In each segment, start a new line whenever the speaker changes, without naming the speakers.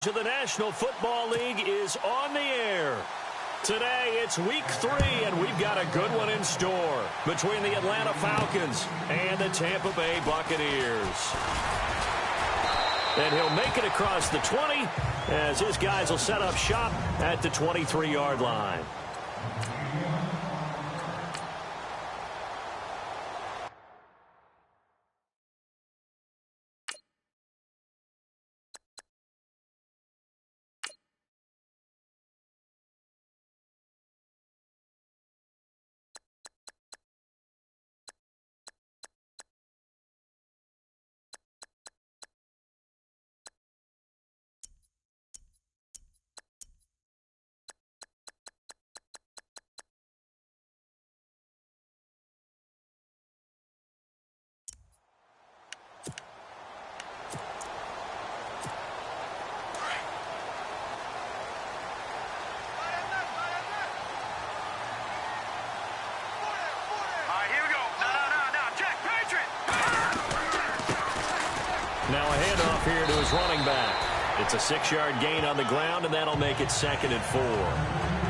To the National Football League is on the air. Today, it's week 3, and we've got a good one in store between the Atlanta Falcons and the Tampa Bay Buccaneers. And he'll make it across the 20 as his guys will set up shop at the 23-yard line. Now a handoff here to his running back. It's a 6-yard gain on the ground, and that'll make it 2nd and 4.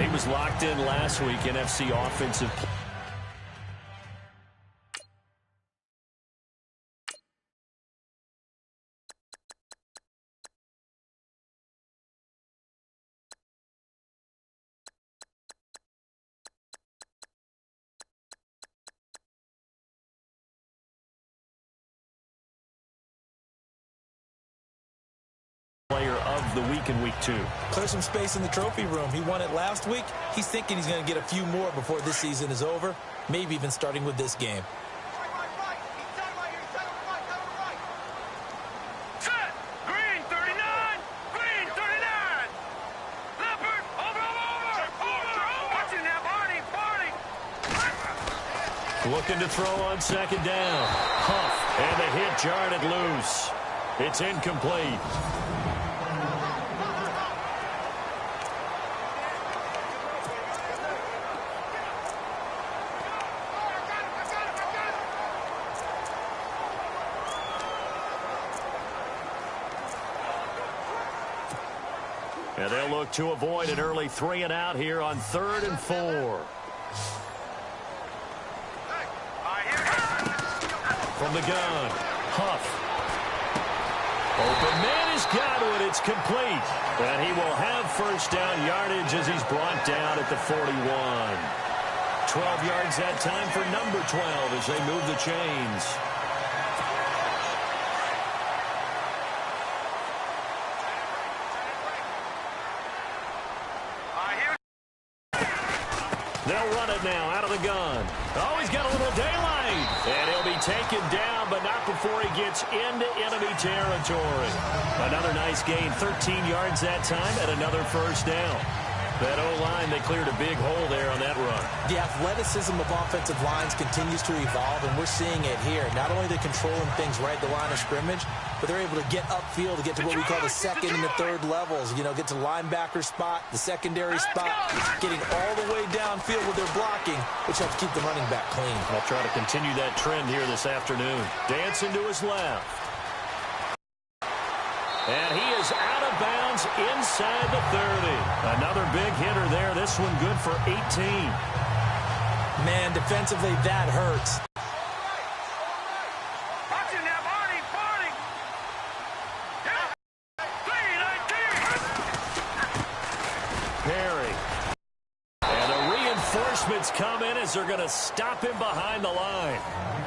He was locked in last week, NFC offensive play. Player of the week in week 2.
Clear some space in the trophy room. He won it last week. He's thinking he's going to get a few more before this season is over, maybe even starting with this game.
Set! Green 39! Green 39! Leopard! Over! Watching that party!
Looking to throw on 2nd down. Huff, and the hit jarred it loose. It's incomplete. And they'll look to avoid an early 3 and out here on 3rd and 4. From the gun, Huff. Open man has got it. It's complete. And he will have 1st down yardage as he's brought down at the 41. 12 yards that time for number 12 as they move the chains. They'll run it now out of the gun. Oh, he's got a little daylight. And he'll be taken down, but not before he gets into enemy territory. Another nice gain, 13 yards that time, and another 1st down. That O-line, they cleared a big hole there on that run.
The athleticism of offensive lines continues to evolve, and we're seeing it here. Not only they're controlling things right at the line of scrimmage, but they're able to get upfield to get to what we call the 2nd and the 3rd levels. You know, get to linebacker spot, the secondary spot, getting all the way downfield with their blocking, which helps keep the running back clean.
I'll try to continue that trend here this afternoon. Dancing to his left. And he is out of bounds inside the 30. Another big hitter there. This one good for 18.
Man, defensively, that hurts.
Watching that party! Yeah. 3-19!
Perry. And the reinforcements come in as they're going to stop him behind the line.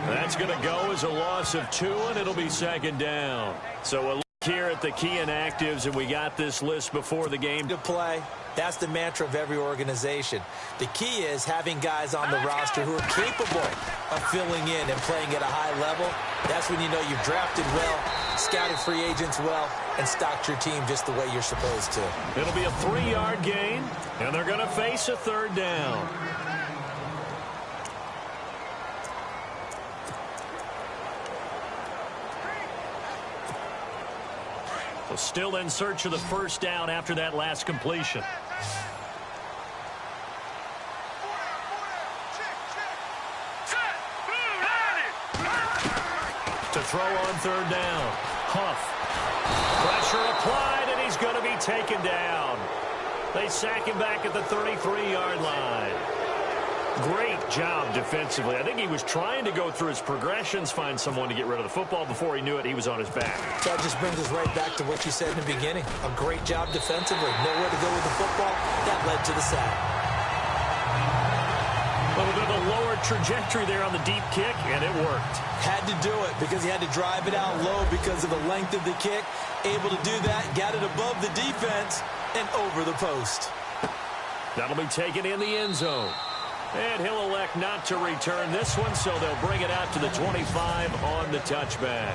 That's going to go as a loss of 2, and it'll be 2nd down. So a look here at the key inactives, and we got this list before the game.
To play. That's the mantra of every organization. The key is having guys on the roster who are capable of filling in and playing at a high level. That's when you know you've drafted well, scouted free agents well, and stocked your team just the way you're supposed to.
It'll be a 3-yard gain, and they're going to face a 3rd down. So still in search of the 1st down after that last completion. To throw on 3rd down. Huff. Pressure applied, and he's going to be taken down. They sack him back at the 33-yard line. Great job defensively. I think he was trying to go through his progressions, find someone to get rid of the football. Before he knew it, he was on his back.
That just brings us right back to what you said in the beginning. A great job defensively. Nowhere to go with the football. That led to the sack.
A little bit of a lower trajectory there on the deep kick, and it worked.
Had to do it because he had to drive it out low because of the length of the kick. Able to do that, got it above the defense and over the post.
That'll be taken in the end zone. And he'll elect not to return this one, so they'll bring it out to the 25 on the touchback.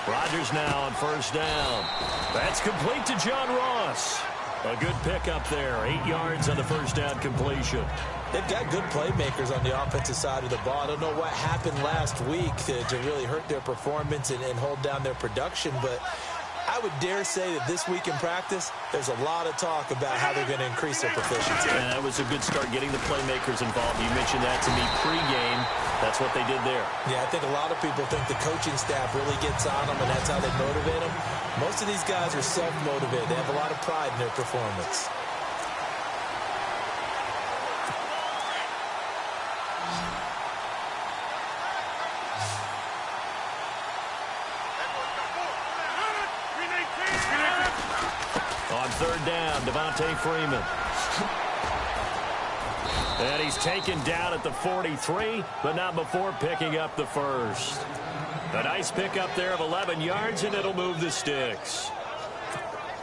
Rodgers now on first down. That's complete to John Ross. A good pickup there. 8 yards on the first down completion.
They've got good playmakers on the offensive side of the ball. I don't know what happened last week to really hurt their performance and hold down their production, but I would dare say that this week in practice, there's a lot of talk about how they're going to increase their proficiency.
And that was a good start, getting the playmakers involved. You mentioned that to me pregame. That's what they did there.
Yeah, I think a lot of people think the coaching staff really gets on them, and that's how they motivate them. Most of these guys are self-motivated. They have a lot of pride in their performance.
On third down, Devontae Freeman. And he's taken down at the 43, but not before picking up the first. A nice pickup there of 11 yards, and it'll move the sticks.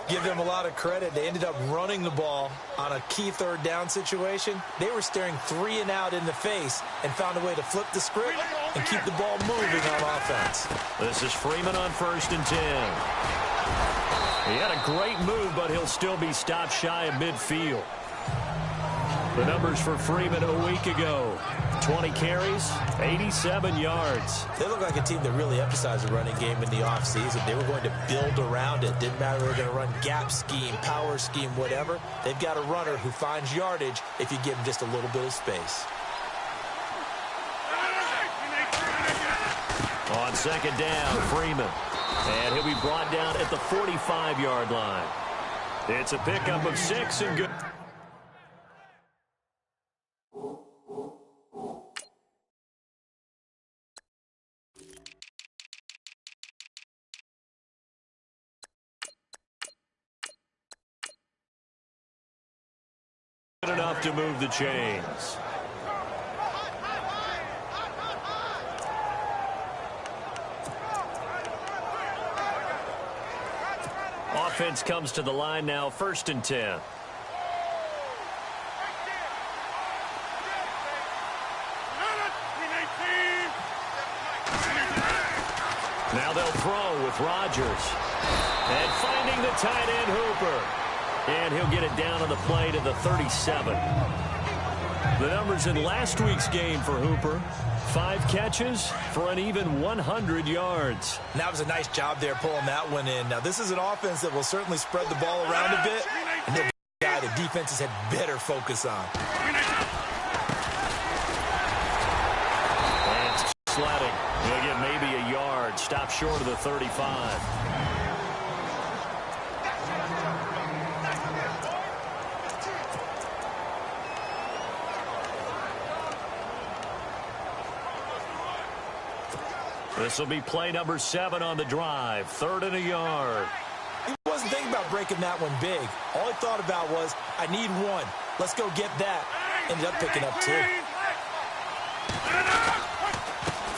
Give them a lot of credit. They ended up running the ball on a key third down situation. They were staring 3 and out in the face and found a way to flip the script and keep the ball moving on offense.
This is Freeman on 1st and 10. He had a great move, but he'll still be stopped shy of midfield. The numbers for Freeman a week ago: 20 carries, 87 yards.
They look like a team that really emphasized the running game in the offseason. They were going to build around it. Didn't matter if they were going to run gap scheme, power scheme, whatever. They've got a runner who finds yardage if you give him just a little bit of space.
On second down, Freeman. And he'll be brought down at the 45-yard line. It's a pickup of 6 and good. Good enough to move the chains. Offense comes to the line now, 1st and 10. Now they'll throw with Rodgers. And finding the tight end, Hooper. And he'll get it down on the play to the 37. The numbers in last week's game for Hooper: 5 catches for an even 100 yards.
And that was a nice job there pulling that one in. Now, this is an offense that will certainly spread the ball around a bit, and they'll be a guy the defenses had better focus on.
And sledding. He'll get maybe a yard. Stop short of the 35. This will be play number 7 on the drive. 3rd and a yard.
He wasn't thinking about breaking that one big. All he thought about was, I need 1. Let's go get that. Ended up picking up 2.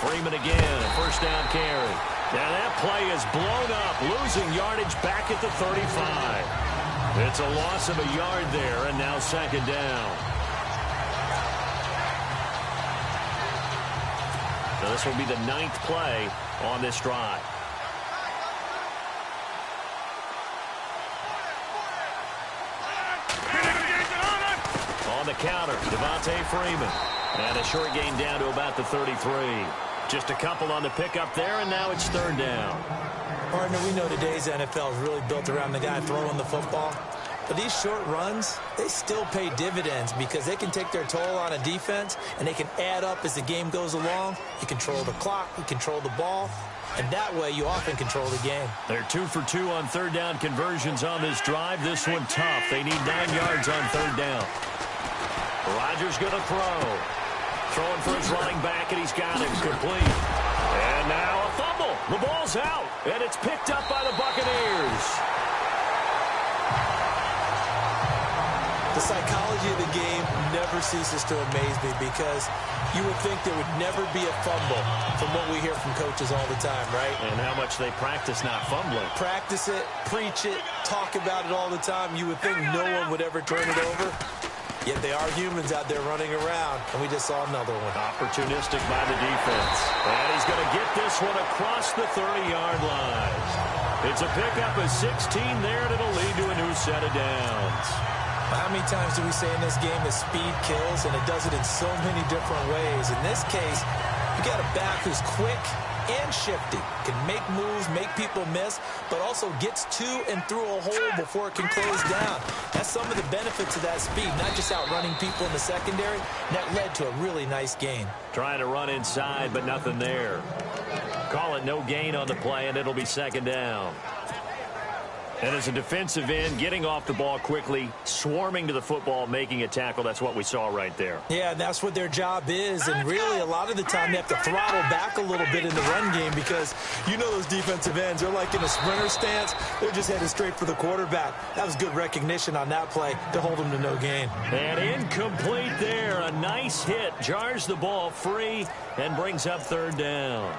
Freeman again, a 1st down carry. Now that play is blown up, losing yardage back at the 35. It's a loss of a yard there, and now 2nd down. So this will be the 9th play on this drive. On the counter, Devontae Freeman. And a short gain down to about the 33. Just a couple on the pickup there, and now it's 3rd down.
Partner, we know today's NFL is really built around the guy throwing the football. But these short runs, they still pay dividends because they can take their toll on a defense, and they can add up as the game goes along. You control the clock, you control the ball, and that way you often control the game.
They're 2 for 2 on third down conversions on this drive. This one tough. They need 9 yards on third down. Rodgers going to throw. Throwing for his running back, and he's got him complete. And now a fumble. The ball's out, and it's picked up by the Buccaneers.
The psychology of the game never ceases to amaze me because you would think there would never be a fumble from what we hear from coaches all the time, right?
And how much they practice not fumbling.
Practice it, preach it, talk about it all the time. You would think no one would ever turn it over. Yet they are humans out there running around, and we just saw another one.
Opportunistic by the defense. And he's going to get this one across the 30-yard line. It's a pickup of 16 there, and it'll lead to a new set of downs.
How many times do we say in this game that speed kills, and it does it in so many different ways? In this case, you got a back who's quick and shifty, can make moves, make people miss, but also gets to and through a hole before it can close down. That's some of the benefits of that speed, not just outrunning people in the secondary. That led to a really nice gain.
Trying to run inside, but nothing there. Call it no gain on the play, and it'll be second down. And as a defensive end, getting off the ball quickly, swarming to the football, making a tackle, that's what we saw right there.
Yeah, that's what their job is. And really, a lot of the time, they have to throttle back a little bit in the run game because you know those defensive ends, they're like in a sprinter stance. They're just headed straight for the quarterback. That was good recognition on that play to hold them to no gain.
And incomplete there. A nice hit. Jars the ball free and brings up third down.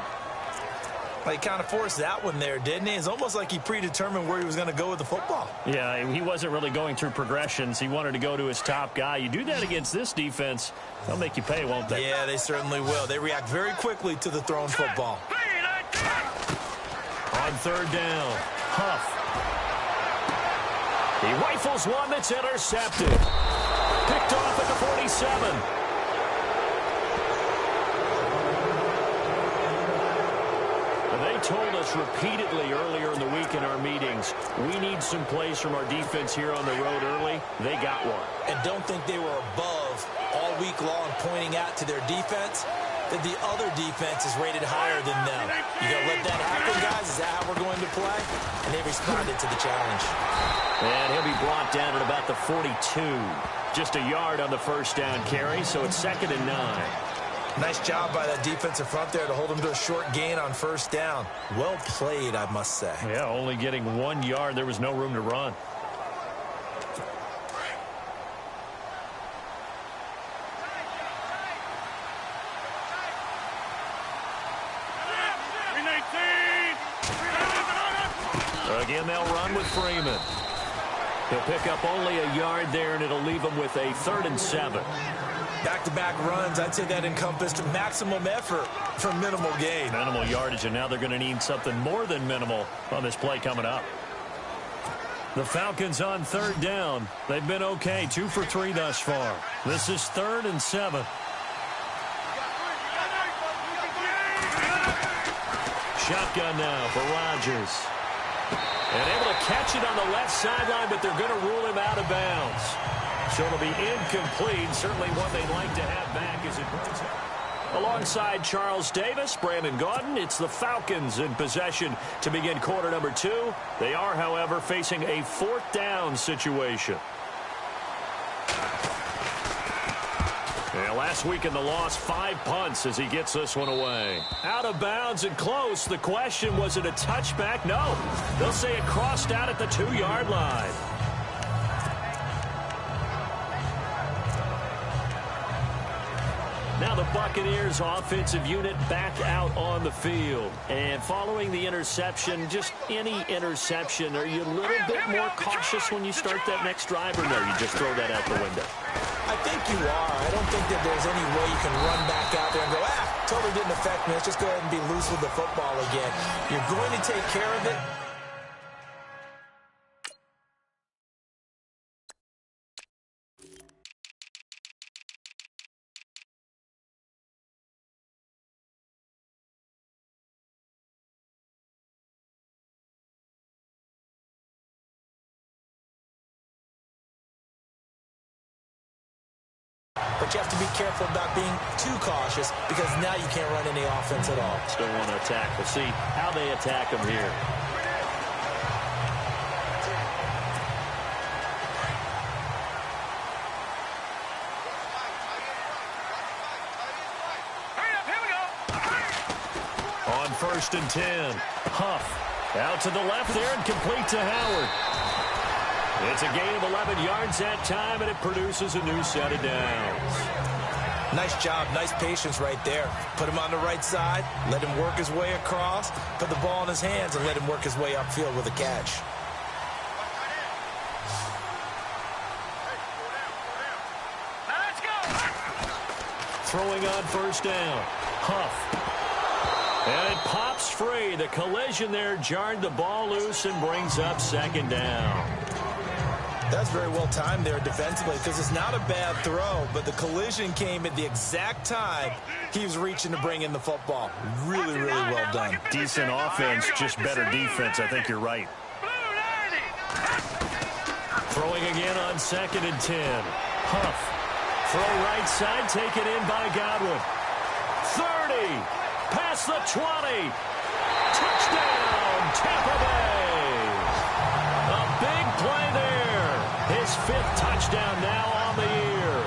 Well, he kind of forced that one there, didn't he? It's almost like he predetermined where he was going to go with the football.
Yeah, he wasn't really going through progressions. He wanted to go to his top guy. You do that against this defense, they'll make you pay, won't they?
Yeah, they certainly will. They react very quickly to the thrown football.
On third down, Huff. He rifles one that's intercepted. Picked off at the 47. They told us repeatedly earlier in the week in our meetings, we need some plays from our defense here on the road early. They got one.
And don't think they were above all week long pointing out to their defense that the other defense is rated higher than them. You going to let that happen, guys? Is that how we're going to play? And they responded to the challenge.
And he'll be brought down at about the 42. Just a yard on the first down carry, so it's 2nd and 9.
Nice job by that defensive front there to hold them to a short gain on first down. Well played, I must say.
Yeah, only getting 1 yard. There was no room to run. Again, they'll run with Freeman. He'll pick up only a yard there, and it'll leave them with a 3rd and 7.
Back-to-back runs, I'd say that encompassed maximum effort for minimal gain.
Minimal yardage, and now they're going to need something more than minimal on this play coming up. The Falcons on third down. They've been okay, 2 for 3 thus far. This is 3rd and 7. Shotgun now for Rodgers. And able to catch it on the left sideline, but they're going to rule him out of bounds. So it'll be incomplete. Certainly one they'd like to have back as it brings up. Alongside Charles Davis, Brandon Gaudin, it's the Falcons in possession to begin quarter number 2. They are, however, facing a 4th down situation. Yeah, last week in the loss, 5 punts as he gets this one away. Out of bounds and close. The question, was it a touchback? No. They'll say it crossed out at the 2-yard line. Now the Buccaneers offensive unit back out on the field. And following the interception, just any interception, are you a little bit more cautious when you start that next drive, or no, you just throw that out the window?
I think you are. I don't think that there's any way you can run back out there and go, totally didn't affect me. Let's just go ahead and be loose with the football again. You're going to take care of it. but you have to be careful about being too cautious because now you can't run any offense at all.
Still want to attack. We'll see how they attack him here. On 1st and 10, Huff out to the left there and complete to Howard. It's a gain of 11 yards that time, and it produces a new set of downs.
Nice job, nice patience right there. Put him on the right side, let him work his way across, put the ball in his hands, and let him work his way upfield with a catch.
Let's go.
Throwing on 1st down, Huff. And it pops free. The collision there jarred the ball loose and brings up 2nd down.
That's very well timed there defensively because it's not a bad throw, but the collision came at the exact time he was reaching to bring in the football. Really, really well done.
Decent offense, just better defense. I think you're right. Throwing again on 2nd and 10. Huff. Throw right side, taken in by Godwin. 30. Past the 20. Touchdown, Tampa Bay. A big play there. His 5th touchdown now on the year.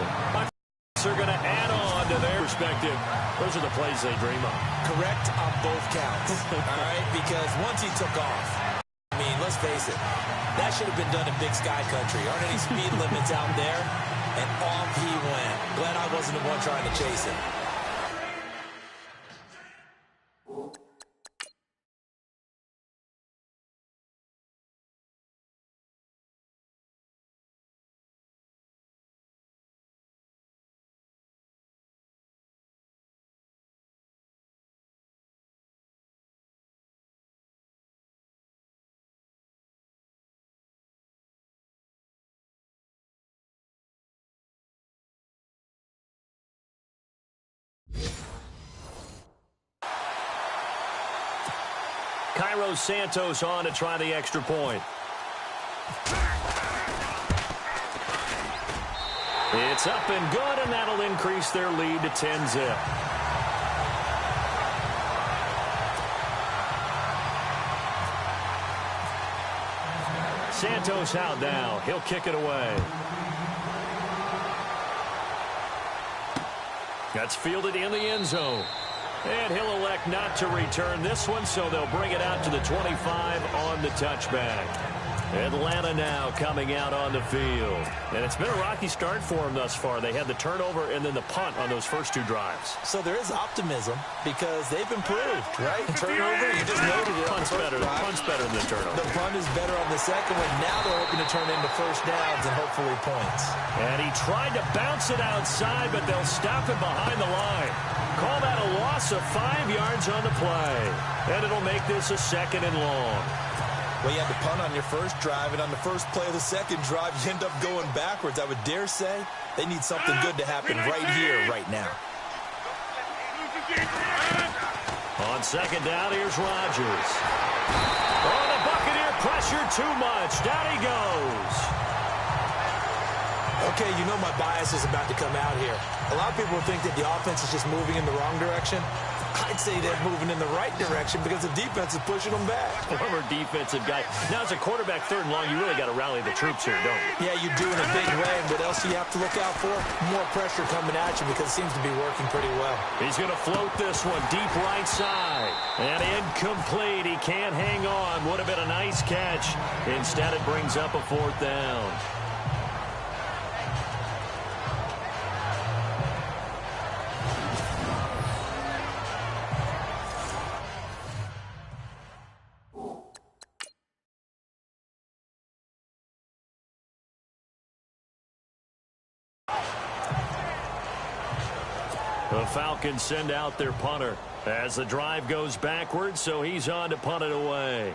They're going to add on to their perspective. Those are the plays they dream of.
Correct on both counts. All right, because once he took off, I mean, let's face it, that should have been done in Big Sky Country. Aren't any speed limits out there? And off he went. Glad I wasn't the one trying to chase him.
Cairo Santos on to try the extra point. It's up and good, and that'll increase their lead to 10-zip. Santos out now. He'll kick it away. That's fielded in the end zone. And he'll elect not to return this one, so they'll bring it out to the 25 on the touchback. Atlanta now coming out on the field. And it's been a rocky start for them thus far. They had the turnover and then the punt on those first 2 drives.
So there is optimism because they've improved, right? Turnover, you just noted it.
Punt's better than the turnover.
The punt is better on the second one. Now they're hoping to turn into first downs and hopefully points.
And he tried to bounce it outside, but they'll stop it behind the line. Call that a loss of 5 yards on the play. And it'll make this a 2nd and long.
Well, you had to punt on your first drive, and on the first play of the second drive, you end up going backwards. I would dare say they need something good to happen right here, right now.
On 2nd down, here's Rodgers. Oh, the Buccaneer pressure too much. Down he goes.
Okay, you know my bias is about to come out here. A lot of people think that the offense is just moving in the wrong direction. I'd say they're moving in the right direction because the defense is pushing them back.
Former defensive guy. Now, as a quarterback 3rd and long, you really got to rally the troops here, don't you?
Yeah, you do in a big way. And what else do you have to look out for? More pressure coming at you because it seems to be working pretty well.
He's going to float this one deep right side. And incomplete. He can't hang on. Would have been a nice catch. Instead, it brings up a 4th down. The Falcons send out their punter as the drive goes backwards, so he's on to punt it away.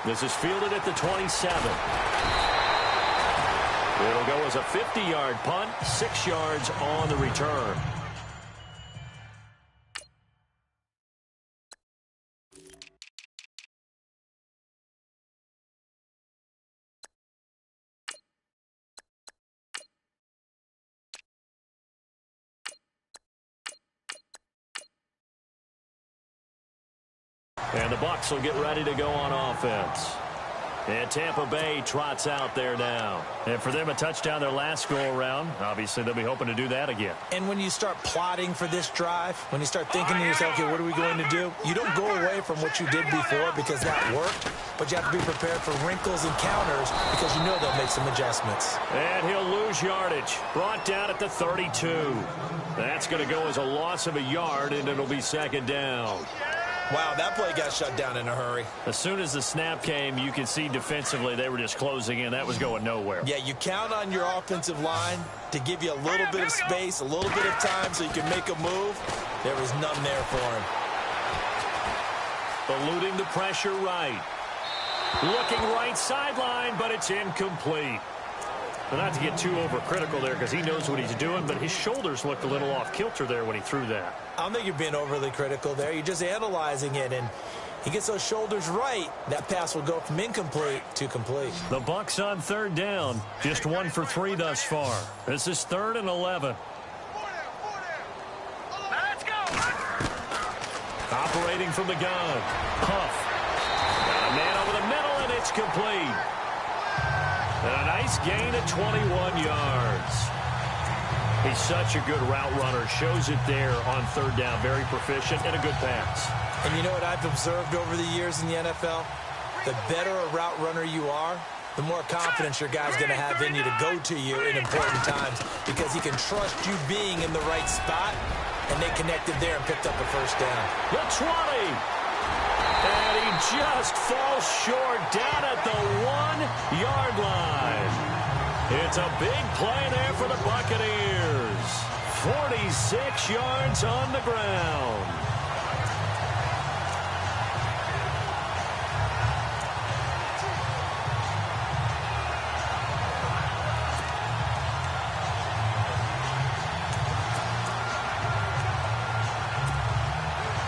This is fielded at the 27. It'll go as a 50-yard punt, 6 yards on the return. And the Bucs will get ready to go on offense. And Tampa Bay trots out there now. And for them, a touchdown their last go-around. Obviously, they'll be hoping to do that again.
And when you start plotting for this drive, when you start thinking to yourself, okay, what are we going to do? You don't go away from what you did before because that worked, but you have to be prepared for wrinkles and counters because you know they'll make some adjustments.
And he'll lose yardage. Brought down at the 32. That's going to go as a loss of a yard, and it'll be second down.
Wow, that play got shut down in a hurry.
As soon as the snap came, you could see defensively they were just closing in. That was going nowhere.
Yeah, you count on your offensive line to give you a little bit of space, a little bit of time so you can make a move. There was none there for him.
Eluding the pressure right. Looking right sideline, but it's incomplete. But not to get too overcritical there because he knows what he's doing, but his shoulders looked a little off kilter there when he threw that.
I don't think you're being overly critical there. You're just analyzing it, and he gets those shoulders right. That pass will go from incomplete to complete.
The Bucs on third down. Just 1 for 3 thus far. This is 3rd and 11.
Let's go.
Operating from the gun. Huff. Got a man over the middle, and it's complete. And a nice gain of 21 yards. He's such a good route runner. Shows it there on third down. Very proficient and a good pass.
And you know what I've observed over the years in the NFL? The better a route runner you are, the more confidence your guy's going to have in you to go to you in important times because he can trust you being in the right spot, and they connected there and picked up a first down.
The 20. And he just falls short down at the 1-yard line. It's a big play there for the Buccaneers. 46 yards on the ground.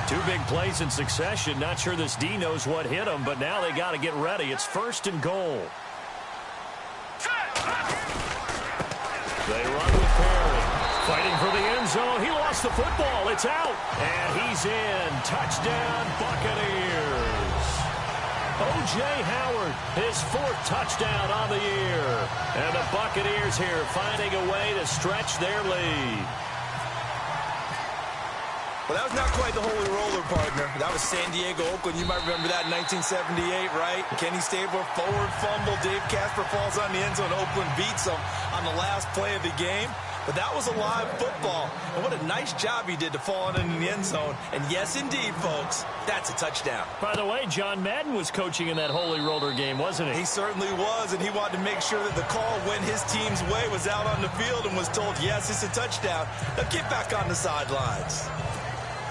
Two big plays in succession. Not sure this D knows what hit him, but now they got to get ready. It's 1st and goal. They run with Perry. Fighting for the end zone. He lost the football. It's out. And he's in. Touchdown, Buccaneers. O.J. Howard, his 4th touchdown on the year. And the Buccaneers here finding a way to stretch their lead.
Well, that was not quite the holy roller, partner. That was San Diego, Oakland. You might remember that in 1978, right? Kenny Stabler, forward fumble. Dave Casper falls on the end zone. Oakland beats him on the last play of the game. But that was a live football. And what a nice job he did to fall in the end zone. And yes, indeed, folks, that's a touchdown.
By the way, John Madden was coaching in that holy roller game, wasn't he?
He certainly was, and he wanted to make sure that the call went his team's way, was out on the field and was told, yes, it's a touchdown. Now get back on the sidelines.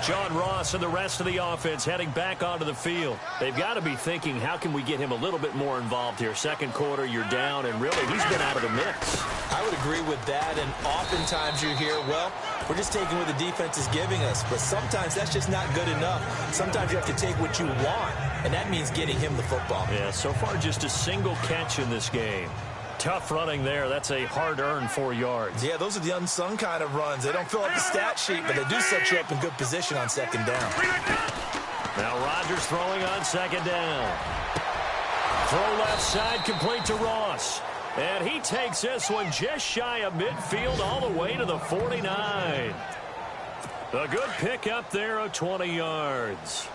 John Ross and the rest of the offense heading back onto the field. They've got to be thinking, how can we get him a little bit more involved here? Second quarter, you're down, and really, he's been out of the mix.
I would agree with that, and oftentimes you hear, well, we're just taking what the defense is giving us, but sometimes that's just not good enough. Sometimes you have to take what you want, and that means getting him the football.
Yeah, so far just a single catch in this game. Tough running there. That's a hard-earned 4 yards.
Yeah, those are the unsung kind of runs. They don't fill up the stat sheet, but they do set you up in good position on second down.
Now Rodgers throwing on second down. Throw left side complete to Ross. And he takes this one just shy of midfield all the way to the 49. A good pick up there of 20 yards.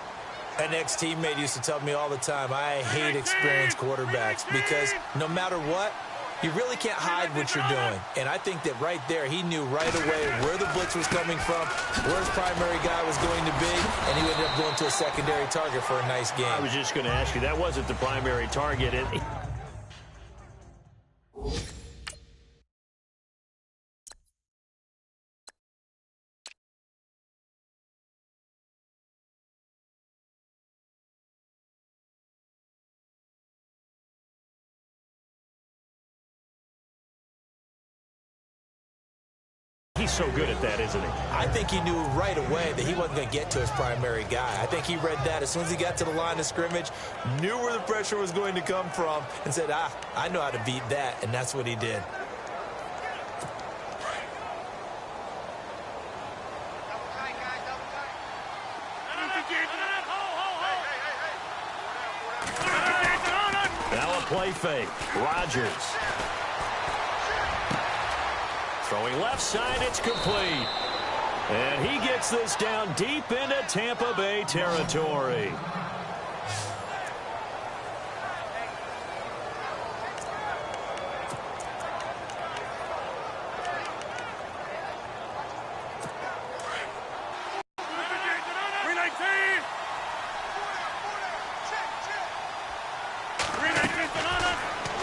An ex-teammate used to tell me all the time, I hate experienced quarterbacks because no matter what, you really can't hide what you're doing. And I think that right there, he knew right away where the blitz was coming from, where his primary guy was going to be, and he ended up going to a secondary target for a nice game.
I was just going to ask you, that wasn't the primary target. He's so good at that, isn't he?
I think he knew right away that he wasn't going to get to his primary guy. I think he read that as soon as he got to the line of scrimmage, knew where the pressure was going to come from, and said, I know how to beat that, and that's what he did.
play fake. Rodgers. Throwing left side, it's complete. And he gets this down deep into Tampa Bay territory.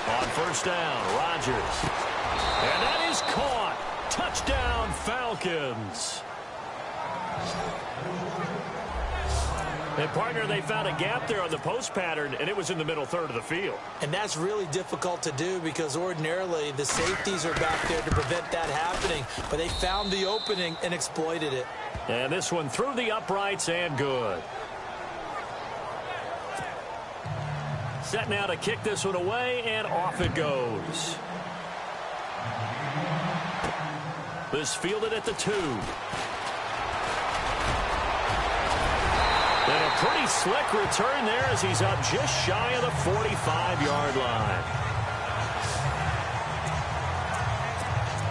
On first down, Rodgers. And that is caught. Touchdown, Falcons. And, partner, they found a gap there on the post pattern, and it was in the middle third of the field.
And that's really difficult to do because ordinarily the safeties are back there to prevent that happening. But they found the opening and exploited it.
And this one through the uprights and good. Set now to kick this one away, and off it goes. This fielded at the 2. And a pretty slick return there as he's up just shy of the 45-yard line.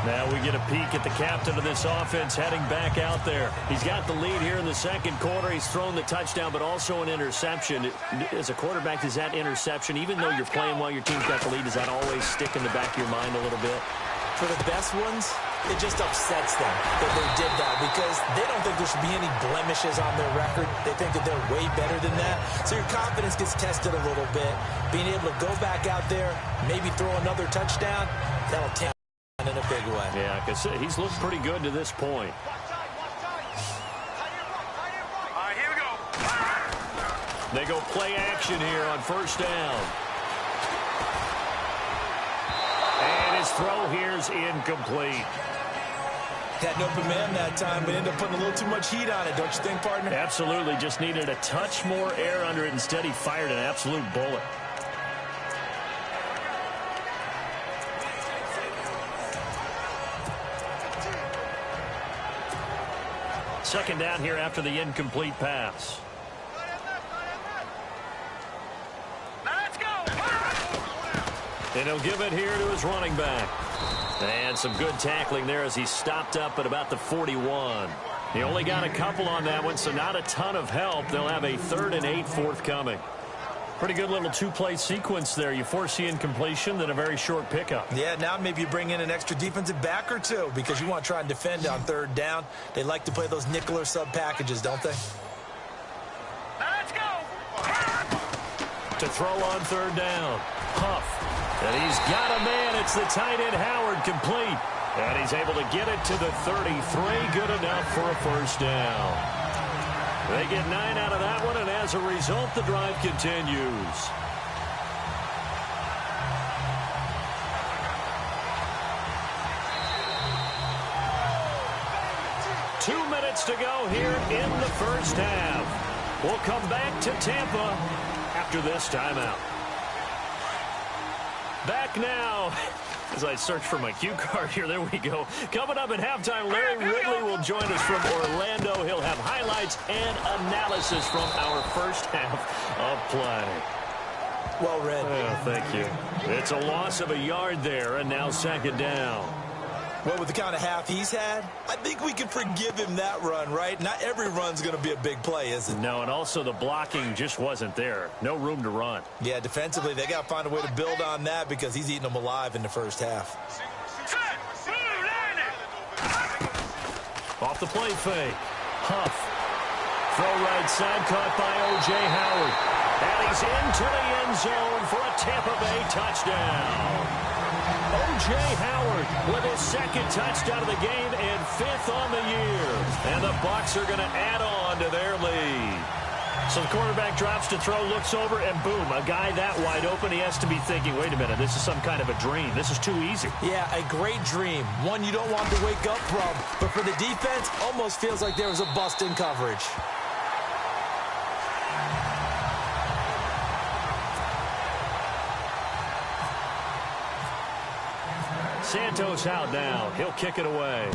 Now we get a peek at the captain of this offense heading back out there. He's got the lead here in the second quarter. He's thrown the touchdown, but also an interception. As a quarterback, does that interception, even though you're playing while your team's got the lead, does that always stick in the back of your mind a little bit?
For the best ones, it just upsets them that they did that because they don't think there should be any blemishes on their record. They think that they're way better than that. So your confidence gets tested a little bit. Being able to go back out there, maybe throw another touchdown, that'll take in a big way.
Yeah, because he's looked pretty good to this point.
Here we go.
They go play action here on first down. And his throw here's incomplete.
Had an open man that time, but ended up putting a little too much heat on it, don't you think, partner?
Absolutely. Just needed a touch more air under it. Instead, he fired an absolute bullet. Second down here after the incomplete pass.
Let's go.
And he'll give it here to his running back. And some good tackling there as he stopped up at about the 41. He only got a couple on that one, so not a ton of help. They'll have a 3rd and 8 forthcoming. Pretty good little two-play sequence there. You force the incompletion, then a very short pickup.
Yeah, now maybe you bring in an extra defensive back or two because you want to try and defend on 3rd down. They like to play those nickel or sub packages, don't they?
Let's go.
To throw on 3rd down. Huff. And he's got a man. It's the tight end Howard, complete. And he's able to get it to the 33. Good enough for a first down. They get 9 out of that one, and as a result, the drive continues. Two minutes to go here in the first half. We'll come back to Tampa after this timeout. Back now. As I search for my cue card here, there we go. Coming up at halftime, Larry Ridley will join us from Orlando. He'll have highlights and analysis from our first half of play.
Well read.
Oh, thank you. It's a loss of a yard there, and now second down.
Well, with the kind of half he's had, I think we can forgive him that run, right? Not every run's going to be a big play, is it?
No, and also the blocking just wasn't there. No room to run.
Yeah, defensively, they got to find a way to build on that because he's eating them alive in the first half.
Off the play fake. Huff. Throw right side, caught by O.J. Howard. And he's into the end zone for a Tampa Bay touchdown. O.J. Howard with his second touchdown of the game and 5th on the year. And the Bucs are going to add on to their lead. So the quarterback drops to throw, looks over, and boom, a guy that wide open, he has to be thinking, wait a minute, this is some kind of a dream. This is too easy.
Yeah, a great dream. One you don't want to wake up from. But for the defense, almost feels like there was a bust in coverage.
Santos out now. He'll kick it away.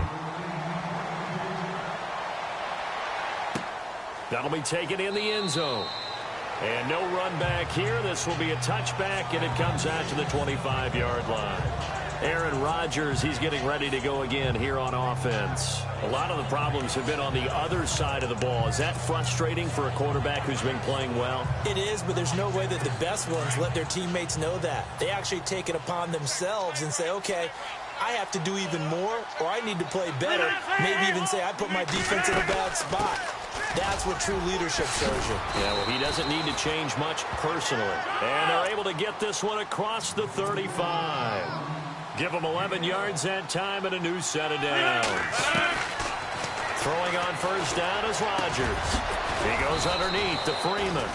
That'll be taken in the end zone. And no run back here. This will be a touchback, and it comes out to the 25-yard line. Aaron Rodgers, he's getting ready to go again here on offense. A lot of the problems have been on the other side of the ball. Is that frustrating for a quarterback who's been playing well?
It is, but there's no way that the best ones let their teammates know that. They actually take it upon themselves and say, okay, I have to do even more, or I need to play better. Maybe even say I put my defense in a bad spot. That's what true leadership shows you.
Yeah, well, he doesn't need to change much personally. And they're able to get this one across the 35. Give him 11 yards that time and a new set of downs. Throwing on first down is Rodgers. He goes underneath to Freeman.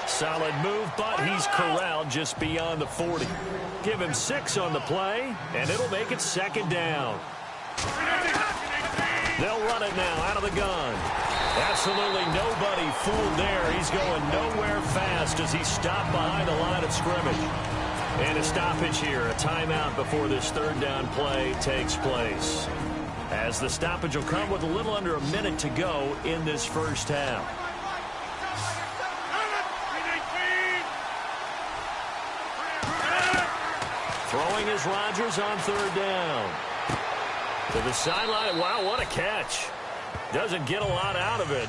Solid move, but he's corralled just beyond the 40. Give him 6 on the play, and it'll make it second down. They'll run it now out of the gun. Absolutely nobody fooled there. He's going nowhere fast as he stopped behind the line of scrimmage. And a stoppage here, a timeout before this third down play takes place. As the stoppage will come with a little under a minute to go in this first half. Throwing is Rodgers on third down. To the sideline. Wow, what a catch. Doesn't get a lot out of it,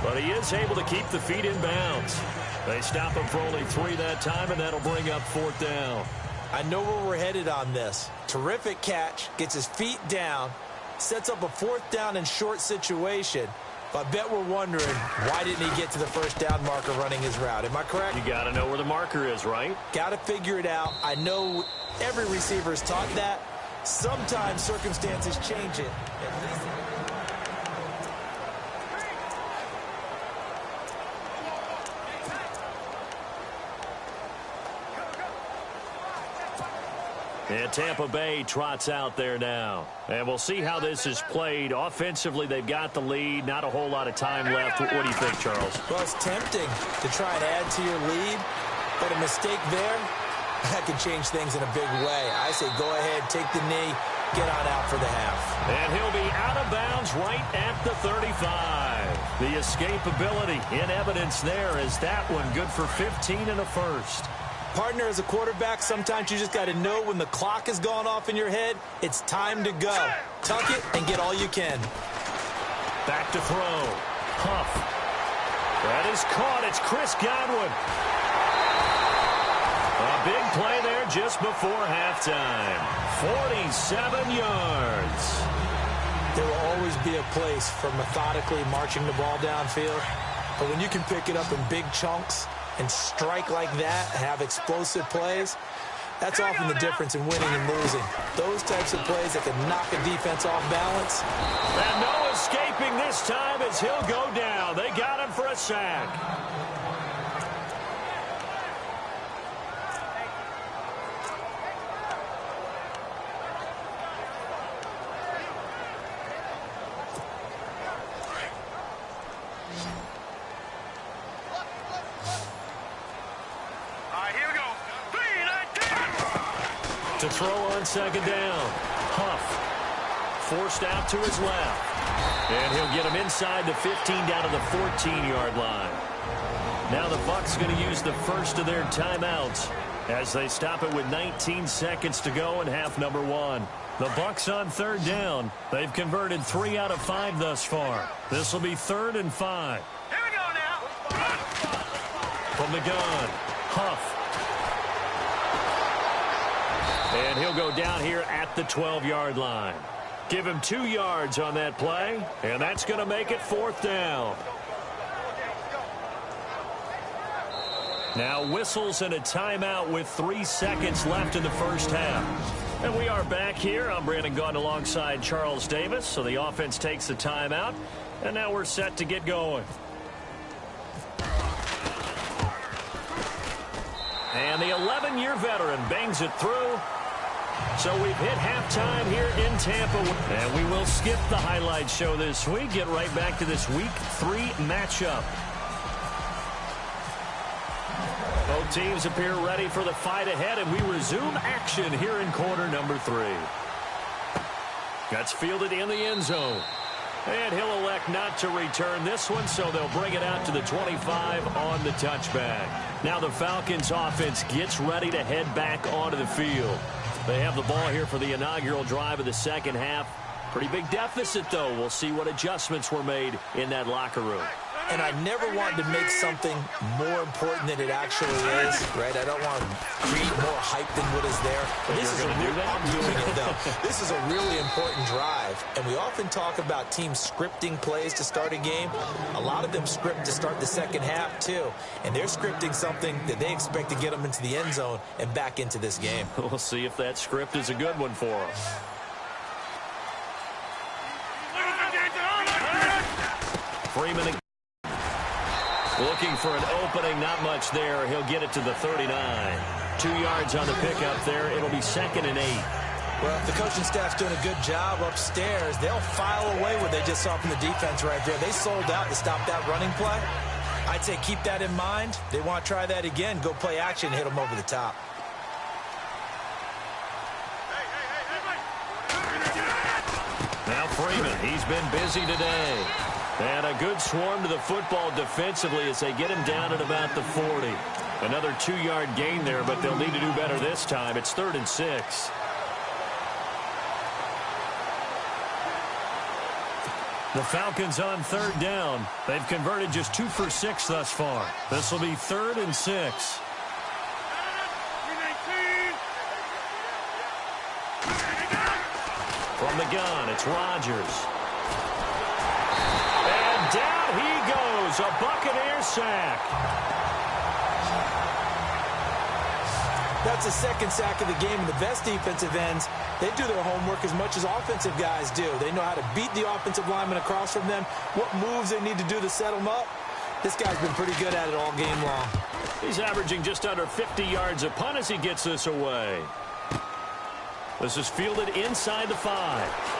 but he is able to keep the feet in bounds. They stop him for only 3 that time, and that'll bring up fourth down.
I know where we're headed on this. Terrific catch, gets his feet down, sets up a fourth down and short situation. But I bet we're wondering, why didn't he get to the first down marker running his route? Am I correct?
You got to know where the marker is, right?
Got to figure it out. I know every receiver is taught that. Sometimes circumstances change it.
And Tampa Bay trots out there now. And we'll see how this is played. Offensively, they've got the lead. Not a whole lot of time left. What do you think, Charles?
Well, it's tempting to try and add to your lead, but a mistake there, that can change things in a big way. I say go ahead, take the knee, get on out for the half.
And he'll be out of bounds right at the 35. The escapability in evidence there is that one good for 15 and a first.
Partner, as a quarterback, sometimes you just got to know when the clock has gone off in your head, it's time to go. Tuck it and get all you can.
Back to throw. Huff. That is caught. It's Chris Godwin. A big play there just before halftime. 47 yards.
There will always be a place for methodically marching the ball downfield. But when you can pick it up in big chunks and strike like that, have explosive plays, that's often the difference in winning and losing. Those types of plays that can knock a defense off balance.
And no escaping this time as he'll go down. They got him for a sack. To throw on second down. Huff. Forced out to his left. And he'll get him inside the 15 down to the 14-yard line. Now the Bucs going to use the first of their timeouts as they stop it with 19 seconds to go in half number 1. The Bucs on third down. They've converted 3 out of 5 thus far. This will be 3rd and 5.
Here we go now.
From the gun. Huff. And he'll go down here at the 12-yard line. Give him 2 yards on that play, and that's going to make it 4th down. Now whistles and a timeout with 3 seconds left in the first half. And we are back here. I'm Brandon Gaudin alongside Charles Davis. So the offense takes the timeout, and now we're set to get going. And the 11-year veteran bangs it through. So we've hit halftime here in Tampa. And we will skip the highlight show this week. Get right back to this Week 3 matchup. Both teams appear ready for the fight ahead, and we resume action here in quarter number 3. That's fielded in the end zone. And he'll elect not to return this one, so they'll bring it out to the 25 on the touchback. Now the Falcons offense gets ready to head back onto the field. They have the ball here for the inaugural drive of the second half. Pretty big deficit, though. We'll see what adjustments were made in that locker room.
And I never wanted to make something more important than it actually is, right? I don't want to create more hype than what is there. But this is I'm doing it, though. This is a really important drive. And we often talk about teams scripting plays to start a game. A lot of them script to start the second half, too. And they're scripting something that they expect to get them into the end zone and back into this game.
We'll see if that script is a good one for them. Freeman looking for an opening, not much there. He'll get it to the 39. 2 yards on the pickup there. It'll be 2nd and 8.
Well, if the coaching staff's doing a good job upstairs, they'll file away what they just saw from the defense right there. They sold out to stop that running play. I'd say keep that in mind. They want to try that again. Go play action, hit them over the top.
Now Freeman, he's been busy today. And a good swarm to the football defensively as they get him down at about the 40. Another 2-yard gain there, but they'll need to do better this time. It's 3rd and 6. The Falcons on 3rd down. They've converted just 2 for 6 thus far. This will be 3rd and 6. From the gun, it's Rodgers. And down he goes, a Buccaneer sack.
That's the 2nd sack of the game, and the best defensive ends, they do their homework as much as offensive guys do. They know how to beat the offensive lineman across from them, what moves they need to do to set them up. This guy's been pretty good at it all game long.
He's averaging just under 50 yards a punt as he gets this away. This is fielded inside the 5.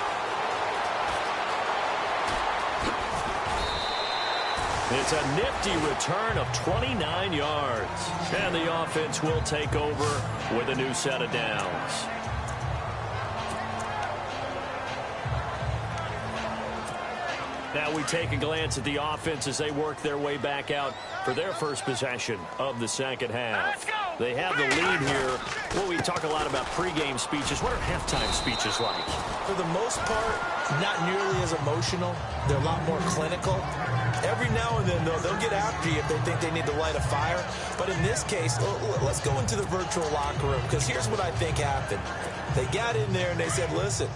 It's a nifty return of 29 yards. And the offense will take over with a new set of downs. Now we take a glance at the offense as they work their way back out for their first possession of the second half. They have the lead here. Well, we talk a lot about pregame speeches. What are halftime speeches like?
For the most part, not nearly as emotional. They're a lot more clinical. Every now and then, though, they'll get after you if they think they need to light a fire. But in this case, let's go into the virtual locker room, because here's what I think happened. They got in there and they said, listen,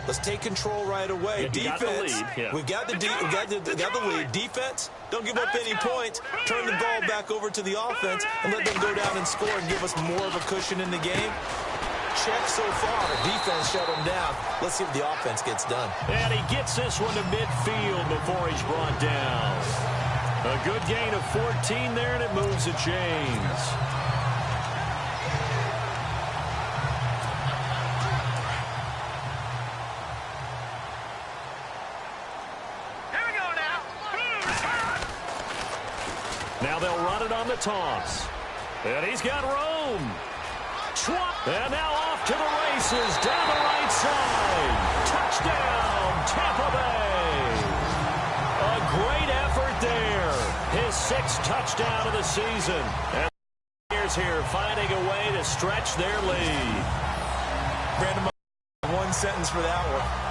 let's take control right away.
Yeah,
Defense, we've got the lead. Defense, don't give up any points. Turn the ball back over to the offense and let them go down and score and give us more of a cushion in the game. Check so far. Defense shut him down. Let's see what the offense gets done.
And he gets this one to midfield before he's brought down. A good gain of 14 there, and it moves the chains.
Here we go now.
Now they'll run it on the toss. And he's got room. And now off to the races down the right side. Touchdown, Tampa Bay. A great effort there. His 6th touchdown of the season. And the Buccaneers here finding a way to stretch their lead.
Brandon, one sentence for that one.